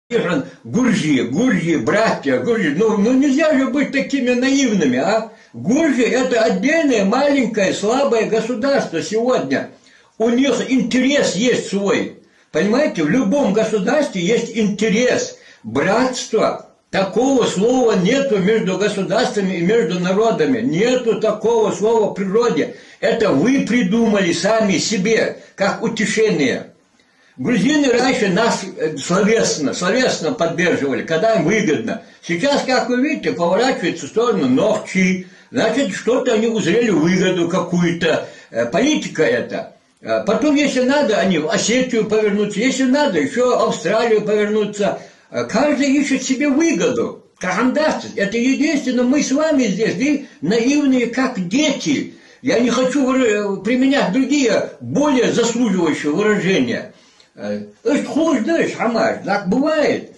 Гуржи, братья, гуржи. Ну нельзя же быть такими наивными, а? Гуржи – это отдельное, маленькое, слабое государство сегодня. У них интерес есть свой. Понимаете, в любом государстве есть интерес, братство. Такого слова нету между государствами и между народами. Нету такого слова в природе. Это вы придумали сами себе, как утешение. Грузины раньше нас словесно поддерживали, когда им выгодно. Сейчас, как вы видите, поворачивается в сторону Нохчи. Значит, что-то они узрели выгоду какую-то. Политика это. Потом, если надо, они в Осетию повернутся. Если надо, еще в Австралию повернуться. Каждый ищет себе выгоду. Карандашцы. Это единственное, мы с вами здесь, вы наивные, как дети. Я не хочу применять другие, более заслуживающие выражения. Так бывает.